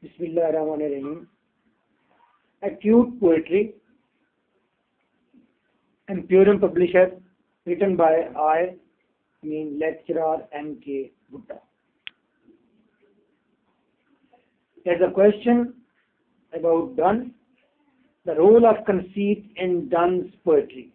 Bismillah ar-Rahman ar-Rahim. Acute Poetry, Empyrean Publisher, written by Lecturer M.K. Gupta. There's a question about Donne, the role of conceit in Donne's poetry.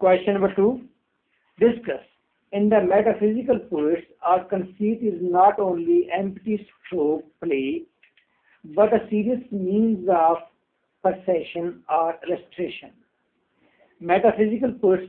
Question number 2. Discuss. In the metaphysical poets, our conceit is not only empty stroke play, but a serious means of perception or illustration. Metaphysical poets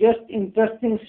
just interesting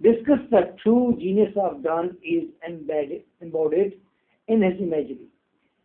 Discuss the true genius of Donne is embodied in his imagery.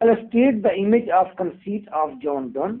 Illustrate the image of conceit of John Donne.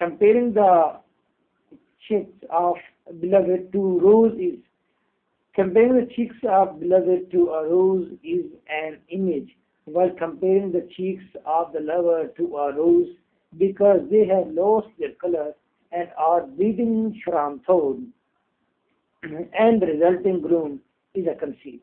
Comparing the cheeks of beloved to rose is comparing the cheeks of beloved to a rose is an image, while comparing the cheeks of the lover to a rose because they have lost their color and are bleeding from thorn. And the resulting gloom is a conceit.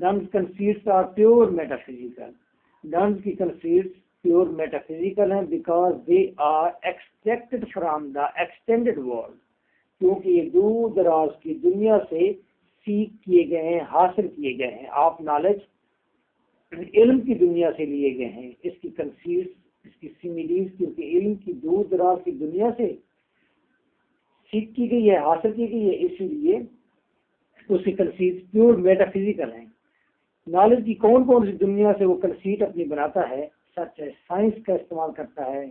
Dunn's conceits are pure metaphysical. Dunn's کی conceits pure metaphysical ہیں because they are extracted from the extended world. کیونکہ یہ دور دراز کی دنیا سے سیکھ کیے گئے ہیں، حاصل کیے گئے ہیں. آپ نالج علم کی دنیا سے لیے گئے ہیں. اس کی conceits، اس کی سیمیلیز، کیونکہ علم کی دور دراز کی دنیا سے سیکھ کی گئی ہے، حاصل کی گئی ہے، اسی لیے اس کی کنسیٹ پیور میٹا فزیکل ہیں. نالج کی کون کون سی دنیا سے وہ کنسیٹ اپنی بناتا ہے؟ سچ ہے، سائنس کا استعمال کرتا ہے.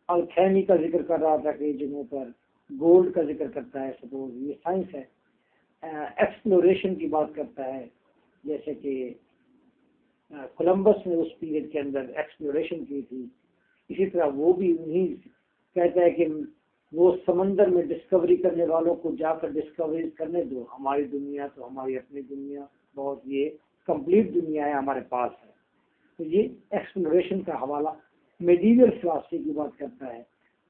الکیمی کا ذکر کر رہا تھا کئی جگہوں پر، گولڈ کا ذکر کرتا ہے، سپوز یہ سائنس ہے. ایکسپلوریشن کی بات کرتا ہے، جیسے کہ کولمبس نے اس پیریڈ کے اندر ایکسپلوریشن کی تھی. اسی طرح وہ بھی انہیں کہتا ہے کہ وہ سمندر میں ڈسکوری کرنے والوں کو جا کر ڈسکوری کرنے دو. ہماری دنیا تو ہماری اپنی دنیا بہت یہ کمپلیٹ دنیا ہے ہمارے پاس ہے. تو یہ ایکسپلوریشن کا حوالہ. میڈیول فلاسفی کی بات کرتا ہے.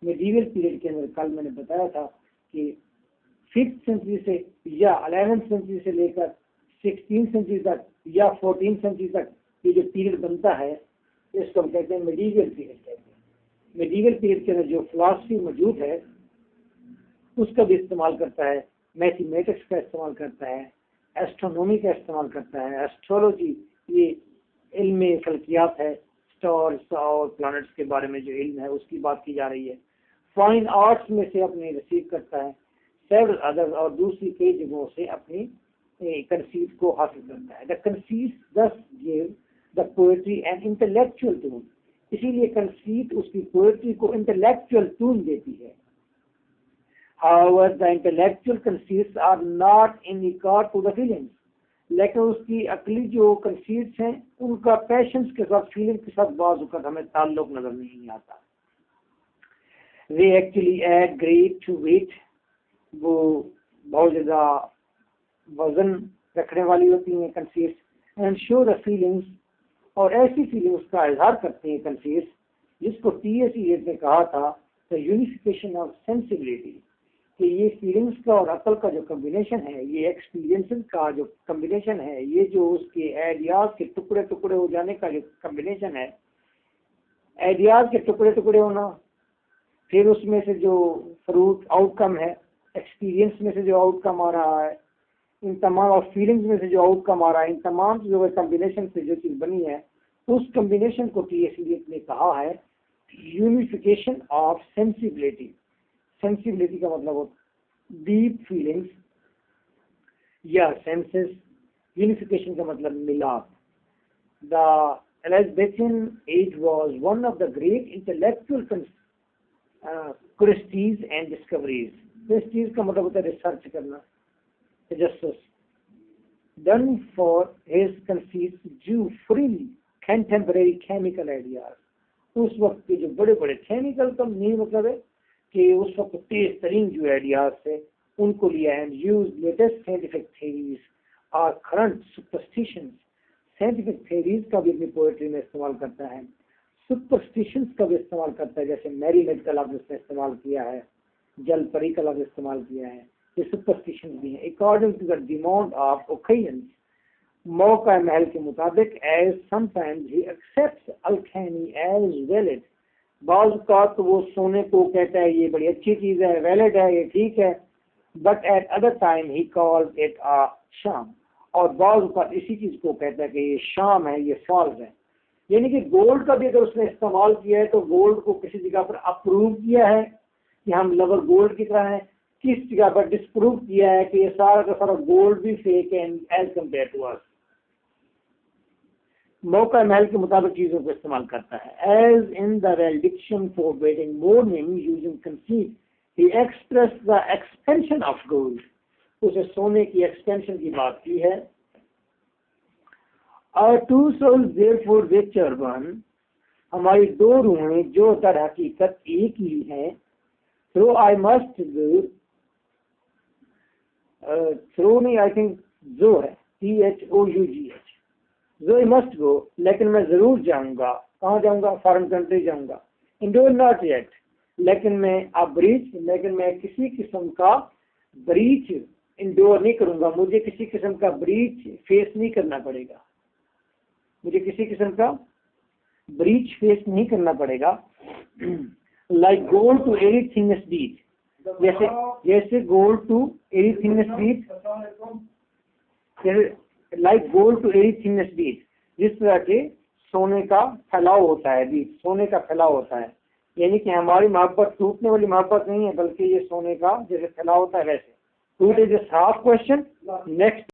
میڈیول پیریڈ کے اندر کل میں نے بتایا تھا کہ 5th سینچری سے یا 11th سینچری سے لے کر 16th سینچری تک یا 14th سینچری تک یہ جو پیریڈ بنتا ہے اس کو ہم کہتے ہیں میڈیول پیریڈ کہتے ہیں. میڈیول پیریڈ کے اندر جو فلاسفی موجود ہے اس کا بھی استعمال کرتا ہے، میتھمیٹکس کا استعمال کرتا ہے، ایسٹرونومی کا استعمال کرتا ہے، ایسٹرولوجی یہ علم فلکیات ہے، اسٹارز اور پلانٹس کے بارے میں جو علم ہے اس کی بات کی جا رہی ہے. فائن آرٹس میں سے اپنے ریسیو کرتا ہے، سیورل ادر اور دوسری کئی جگہوں سے اپنی کنسیٹ کو حاصل کرتا ہے. The conceit this gave the poetry and intellectual tone. اسی لیے کنسیٹ اس کی پوئٹری کو انٹلیکچوئل ٹون دیتی ہے. However, the intellectual conceits are not in regard to the feelings. لیکن اس کی عقلی جو کنسیٹس ہیں ان کا پیشنس کے ساتھ، فیلنگ کے ساتھ بعض اوقات ہمیں تعلق نظر نہیں آتا. They actually add great to weight. وہ بہت زیادہ وزن رکھنے والی ہوتی ہیں کنسیٹس. And show the feelings. اور ایسی فیلنگس کا اظہار کرتے ہیں کنسیٹس جس کو ٹی ایس ایٹ نے کہا تھا the unification of sensibility. کہ یہ فیلنگس کا اور عقل کا جو کمبینیشن ہے، یہ ایکسپیرینس کا جو کمبینیشن ہے، یہ جو اس کے آئیڈیاز کے ٹکڑے ٹکڑے ہو جانے کا جو کمبینیشن ہے، آئیڈیاز کے ٹکڑے ٹکڑے ہونا، پھر اس میں سے جو فروٹ آؤٹ کم ہے، ایکسپیرینس میں سے جو آؤٹ کم آ رہا ہے، ان تمام اور فیلنگس میں سے جو آؤٹ کم آ رہا ہے، ان تمام جو کمبینیشن سے جو چیز بنی ہے اس کمبینیشن کو ٹی ایس ایٹ نے کہا ہے یونیفیکیشن آف سینسیبلٹی. سینسیبلٹی کا مطلب ڈیپ فیلنگس یا سینسز. یونیفیکیشن کا مطلب ملاپ. The Elizabethan age was one of the great intellectual curiosities and discoveries. Curiosities کا مطلب ہوتا ہے ریسرچ کرنا، تجسس. Donne for his conceits drew freely contemporary chemical ideas. اس وقت کے جو بڑے بڑے کیمیکل کا نہیں مطلب ہے کہ اس وقت تیز ترین جو آئیڈیاز تھے ان کو لیا ہے. یوز لیٹسٹ سائنٹیفک تھیریز اور کرنٹ سپرسٹیشنز. سائنٹیفک تھیریز کا بھی اپنی پوئٹری میں استعمال کرتا ہے، سپرسٹیشنز کا بھی استعمال کرتا ہے. جیسے میری میڈ کا لفظ اس نے استعمال کیا ہے، جل پری کا لفظ استعمال کیا ہے. یہ سپرسٹیشنز بھی ہیں. According to the demand of occasions. موقع محل کے مطابق as sometimes he accepts alchemy as valid. بعض اوقات وہ سونے کو کہتا ہے یہ بڑی اچھی چیز ہے، ویلڈ ہے، یہ ٹھیک ہے. But at other time he calls it a sham. اور بعض اوقات اسی چیز کو کہتا ہے کہ یہ شام ہے، یہ فالز ہے. یعنی کہ گولڈ کا بھی اگر اس نے استعمال کیا ہے تو گولڈ کو کسی جگہ پر اپروو کیا ہے کہ ہم لور گولڈ کی طرح ہیں، کس جگہ پر ڈسپروو کیا ہے کہ یہ سارا کا سارا گولڈ بھی فیک ہے ایز کمپیئر ٹو اس. موقع محل کے مطابق چیزوں کو استعمال کرتا ہے. As in the Valediction Forbidding Mourning using conceit he express the expansion of gold. اسے سونے کی ایکسپینشن کی بات کی ہے. اور two souls therefore which are one. ہماری دو روحیں جو در حقیقت ایک ہی ہیں. Through I must go. Through نہیں آئی تھنک زو ہے، THOUGH. زو مسٹ گو، لیکن میں ضرور جاؤں گا. کہاں جاؤں گا؟ فارن کنٹری جاؤں گا. انڈور ناٹ یٹ، لیکن میں اب بریچ، لیکن میں کسی قسم کا بریچ انڈور نہیں کروں گا، مجھے کسی قسم کا بریچ فیس نہیں کرنا پڑے گا، مجھے کسی قسم کا بریچ فیس نہیں کرنا پڑے گا. Like gold to airy thinness beat, جیسے gold to airy thinness beat, like gold to airy thinness beat, جس طرح کے سونے کا پھیلاؤ ہوتا ہے، بیچ سونے کا پھیلاؤ ہوتا ہے. یعنی کہ ہماری محبت ٹوٹنے والی محبت نہیں ہے، بلکہ یہ سونے کا جیسے پھیلاؤ ہوتا ہے ویسے. ٹو از اے صاف کوشچن. نیکسٹ